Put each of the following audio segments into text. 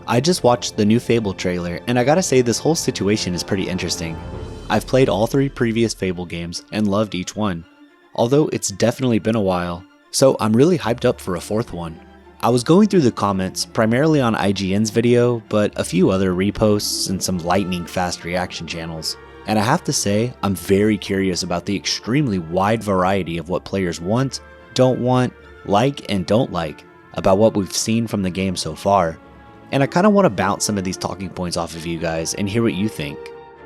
I just watched the new Fable trailer, and I gotta say this whole situation is pretty interesting. I've played all 3 previous Fable games and loved each one, although it's definitely been a while, so I'm really hyped up for a 4th one. I was going through the comments, primarily on IGN's video, but a few other reposts and some lightning fast reaction channels. And I have to say, I'm very curious about the extremely wide variety of what players want, don't want, like, and don't like about what we've seen from the game so far. And I kind of want to bounce some of these talking points off of you guys and hear what you think.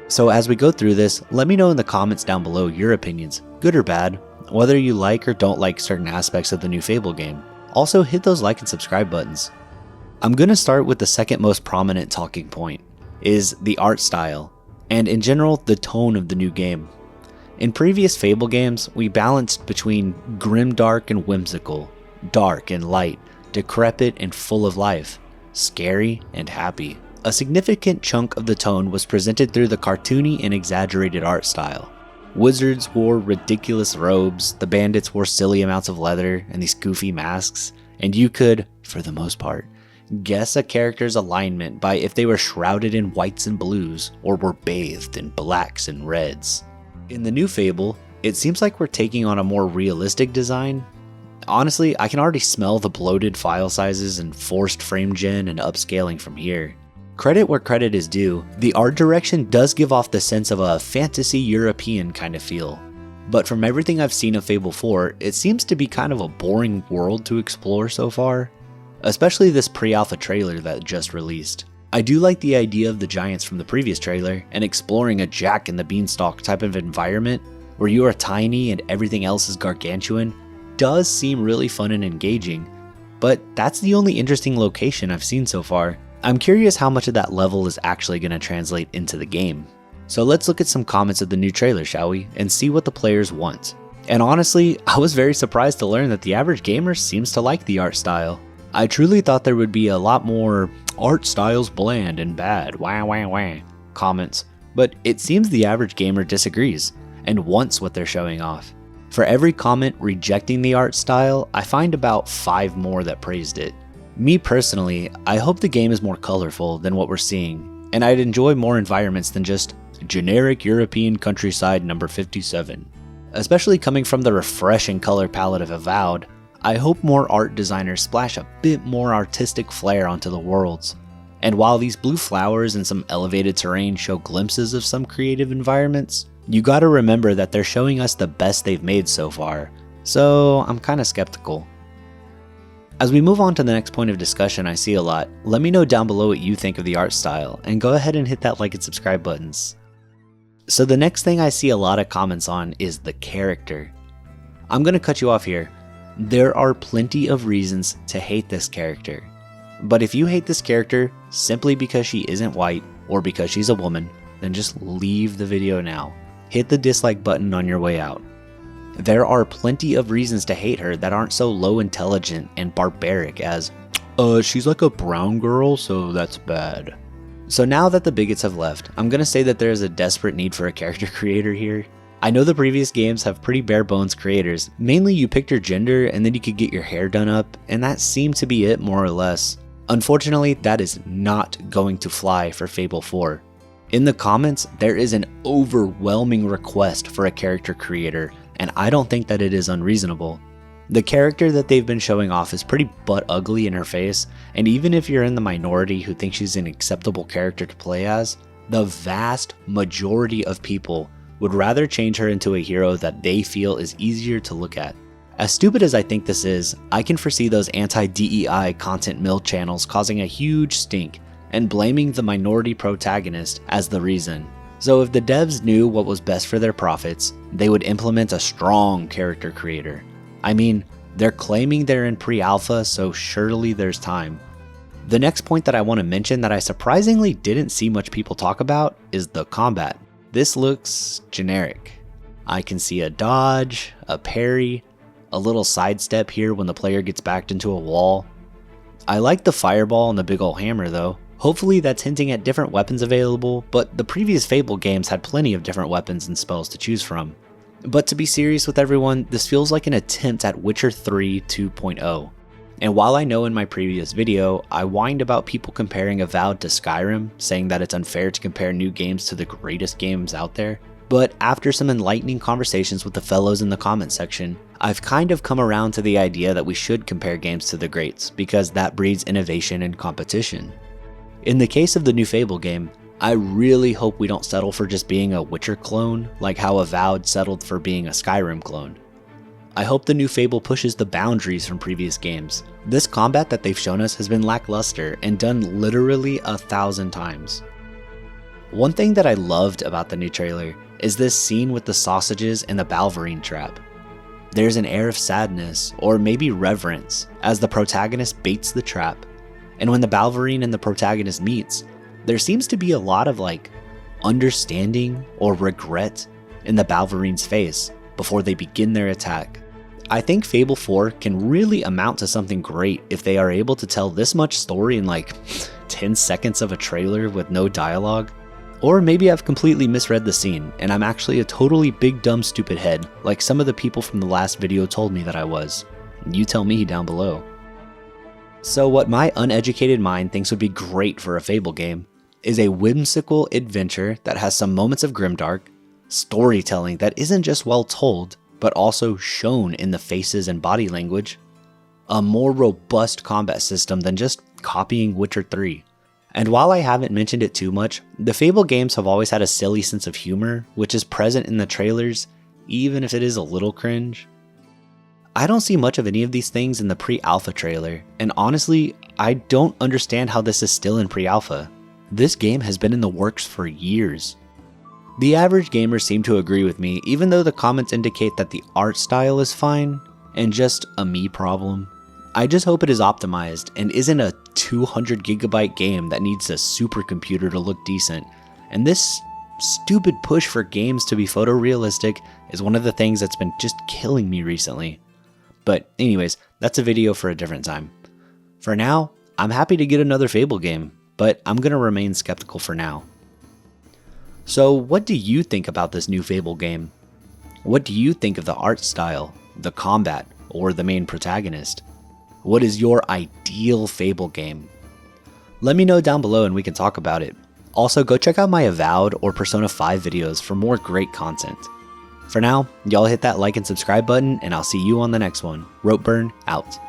So as we go through this, let me know in the comments down below your opinions, good or bad, whether you like or don't like certain aspects of the new Fable game. Also hit those like and subscribe buttons. I'm going to start with the second most prominent talking point, is the art style, and in general the tone of the new game. In previous Fable games, we balanced between grimdark and whimsical, dark and light, decrepit and full of life, scary and happy. A significant chunk of the tone was presented through the cartoony and exaggerated art style. Wizards wore ridiculous robes, the bandits wore silly amounts of leather and these goofy masks, and you could, for the most part, guess a character's alignment by if they were shrouded in whites and blues or were bathed in blacks and reds. In the new Fable, it seems like we're taking on a more realistic design. Honestly, I can already smell the bloated file sizes and forced frame gen and upscaling from here. Credit where credit is due, the art direction does give off the sense of a fantasy European kind of feel. But from everything I've seen of Fable 4, it seems to be kind of a boring world to explore so far. Especially this pre-alpha trailer that just released. I do like the idea of the giants from the previous trailer and exploring a Jack and the Beanstalk type of environment where you are tiny and everything else is gargantuan does seem really fun and engaging, but that's the only interesting location I've seen so far. I'm curious how much of that level is actually going to translate into the game. So let's look at some comments of the new trailer, shall we, and see what the players want. And honestly, I was very surprised to learn that the average gamer seems to like the art style. I truly thought there would be a lot more art styles bland and bad, wah wah wah comments, but it seems the average gamer disagrees and wants what they're showing off. For every comment rejecting the art style, I find about 5 more that praised it. Me personally, I hope the game is more colorful than what we're seeing, and I'd enjoy more environments than just generic European countryside number 57. Especially coming from the refreshing color palette of Avowed, I hope more art designers splash a bit more artistic flair onto the worlds. And while these blue flowers and some elevated terrain show glimpses of some creative environments, you gotta remember that they're showing us the best they've made so far, so I'm kinda skeptical. As we move on to the next point of discussion I see a lot, let me know down below what you think of the art style, and go ahead and hit that like and subscribe buttons. So the next thing I see a lot of comments on is the character. I'm gonna cut you off here. There are plenty of reasons to hate this character. But if you hate this character simply because she isn't white or because she's a woman, then just leave the video now. Hit the dislike button on your way out. There are plenty of reasons to hate her that aren't so low intelligent and barbaric as, she's like a brown girl, so that's bad. So now that the bigots have left, I'm gonna say that there is a desperate need for a character creator here. I know the previous games have pretty bare bones creators, mainly you picked your gender and then you could get your hair done up, and that seemed to be it more or less. Unfortunately, that is not going to fly for Fable 4. In the comments, there is an overwhelming request for a character creator, and I don't think that it is unreasonable. The character that they've been showing off is pretty butt ugly in her face, and even if you're in the minority who think she's an acceptable character to play as, the vast majority of people would rather change her into a hero that they feel is easier to look at. As stupid as I think this is, I can foresee those anti-DEI content mill channels causing a huge stink and blaming the minority protagonist as the reason. So if the devs knew what was best for their profits, they would implement a strong character creator. I mean, they're claiming they're in pre-alpha, so surely there's time. The next point that I want to mention that I surprisingly didn't see much people talk about is the combat. This looks generic. I can see a dodge, a parry, a little sidestep here when the player gets backed into a wall. I like the fireball and the big ol' hammer though. Hopefully that's hinting at different weapons available, but the previous Fable games had plenty of different weapons and spells to choose from. But to be serious with everyone, this feels like an attempt at Witcher 3 2.0. And while I know in my previous video, I whined about people comparing Avowed to Skyrim, saying that it's unfair to compare new games to the greatest games out there, but after some enlightening conversations with the fellows in the comment section, I've kind of come around to the idea that we should compare games to the greats, because that breeds innovation and competition. In the case of the new Fable game, I really hope we don't settle for just being a Witcher clone, like how Avowed settled for being a Skyrim clone. I hope the new Fable pushes the boundaries from previous games. This combat that they've shown us has been lackluster and done literally 1,000 times. One thing that I loved about the new trailer is this scene with the sausages and the Balverine trap. There's an air of sadness, or maybe reverence, as the protagonist baits the trap, and when the Balverine and the protagonist meets, there seems to be a lot of understanding or regret in the Balverine's face before they begin their attack. I think Fable 4 can really amount to something great if they are able to tell this much story in 10 seconds of a trailer with no dialogue. Or maybe I've completely misread the scene and I'm actually a totally big dumb stupid head like some of the people from the last video told me that I was. You tell me down below. So what my uneducated mind thinks would be great for a Fable game is a whimsical adventure that has some moments of grimdark, storytelling that isn't just well told, but also shown in the faces and body language, a more robust combat system than just copying Witcher 3. And while I haven't mentioned it too much, the Fable games have always had a silly sense of humor, which is present in the trailers, even if it is a little cringe. I don't see much of any of these things in the pre-alpha trailer, and honestly, I don't understand how this is still in pre-alpha. This game has been in the works for years. The average gamers seem to agree with me, even though the comments indicate that the art style is fine, and just a me problem. I just hope it is optimized and isn't a 200 gigabyte game that needs a supercomputer to look decent, and this stupid push for games to be photorealistic is one of the things that's been just killing me recently. But anyways, that's a video for a different time. For now, I'm happy to get another Fable game, but I'm gonna remain skeptical for now. So what do you think about this new Fable game? What do you think of the art style, the combat, or the main protagonist? What is your ideal Fable game? Let me know down below and we can talk about it. Also, go check out my Avowed or Persona 5 videos for more great content. For now, y'all hit that like and subscribe button and I'll see you on the next one. Ropeburn out.